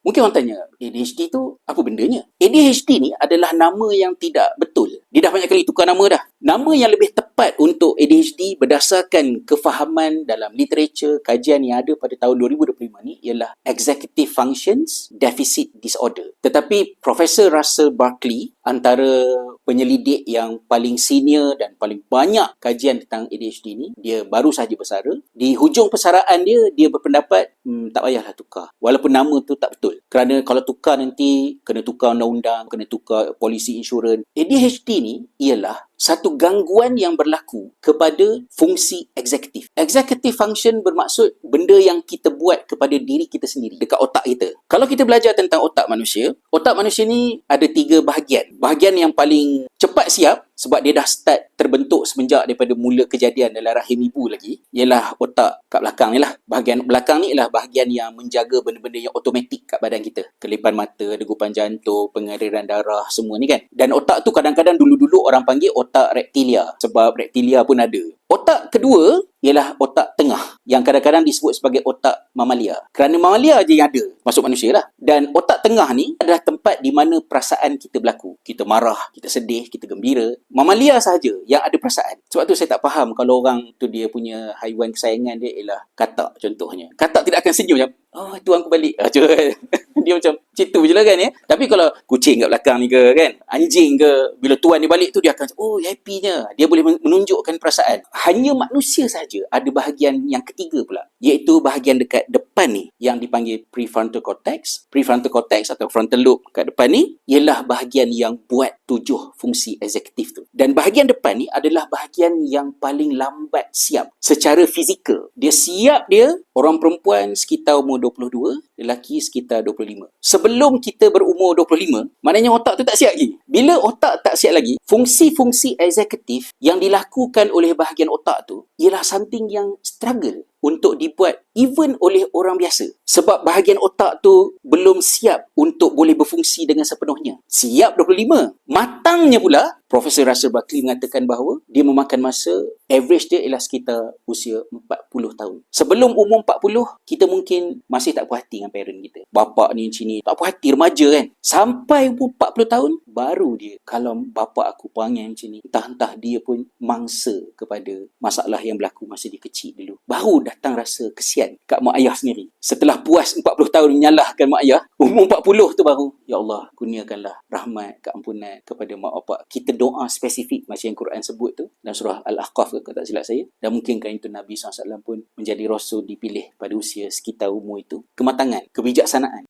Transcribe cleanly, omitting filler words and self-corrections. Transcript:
Mungkin orang tanya, ADHD tu apa bendanya? ADHD ni adalah nama yang tidak betul. Dia dah banyak kali tukar nama dah. Nama yang lebih tepat untuk ADHD berdasarkan kefahaman dalam literature, kajian yang ada pada tahun 2025 ni ialah Executive Functions Deficit Disorder. Tetapi Profesor Russell Barkley, antara penyelidik yang paling senior dan paling banyak kajian tentang ADHD ni, dia baru sahaja bersara. Di hujung persaraan dia, dia berpendapat, tak payahlah tukar. Walaupun nama tu tak betul. Kerana kalau tukar nanti, kena tukar undang-undang, kena tukar polisi insurans. ADHD ni ialah satu gangguan yang berlaku kepada fungsi eksekutif. Executive function bermaksud benda yang kita buat kepada diri kita sendiri, dekat otak kita. Kalau kita belajar tentang otak manusia ni ada 3 bahagian. Bahagian yang paling cepat siap, sebab dia dah start terbentuk semenjak daripada mula kejadian dalam rahim ibu lagi, ialah otak kat belakang ni lah. Bahagian belakang ni ialah bahagian yang menjaga benda-benda yang automatik kat badan kita. Kelipan mata, degupan jantung, pengaliran darah, semua ni kan. Dan otak tu kadang-kadang dulu-dulu orang panggil otak reptilia, sebab reptilia pun ada. Otak kedua ialah otak tengah, yang kadang-kadang disebut sebagai otak mamalia. Kerana mamalia je yang ada, masuk manusia lah. Dan otak tengah ni adalah tempat di mana perasaan kita berlaku. Kita marah, kita sedih, kita gembira. Mamalia sahaja yang ada perasaan. Sebab tu saya tak faham kalau orang tu dia punya haiwan kesayangan dia ialah katak contohnya. Katak tidak akan senyum macam, oh tuan aku balik. Dia macam tu je lah kan ya. Tapi kalau kucing kat belakang ni ke kan, anjing ke, bila tuan dia balik tu dia akan, oh happynya. Dia boleh menunjukkan perasaan. Hanya manusia saja ada bahagian yang ketiga pula, iaitu bahagian dekat depan ni yang dipanggil prefrontal cortex. Prefrontal cortex atau frontal lobe kat depan ni ialah bahagian yang buat 7 fungsi eksekutif tu. Dan bahagian depan ni adalah bahagian yang paling lambat siap secara fizikal. Dia siap dia, orang perempuan sekitar umur 22, lelaki sekitar 25. Sebelum kita berumur 25, maknanya otak tu tak siap lagi. Bila otak tak siap lagi, fungsi-fungsi eksekutif yang dilakukan oleh bahagian otak tu ialah something yang struggle untuk dibuat even oleh orang biasa. Sebab bahagian otak tu belum siap untuk boleh berfungsi dengan sepenuhnya. Siap 25. Matangnya pula, Profesor Russell Barkley mengatakan bahawa dia memakan masa, average dia ialah sekitar usia 40 tahun. Sebelum umur 40, kita mungkin masih tak puas hati dengan parent kita. Bapa ni macam ni, tak puas hati, remaja kan. Sampai umur 40 tahun, baru dia, kalau bapa aku perangai macam ni, entah-entah dia pun mangsa kepada masalah yang berlaku masa dia kecil dulu. Baru datang rasa kesian kat mak ayah sendiri. Setelah puas 40 tahun menyalahkan mak ayah, umur 40 tu baru, ya Allah, kurniakanlah rahmat, keampunan kepada mak bapak. Kita doa spesifik macam yang Quran sebut tu dalam surah Al-Ahqaf kalau tak silap saya. Dan mungkinkah itu Nabi SAW pun menjadi rasul dipilih pada usia sekitar umur itu. Kematangan, kebijaksanaan.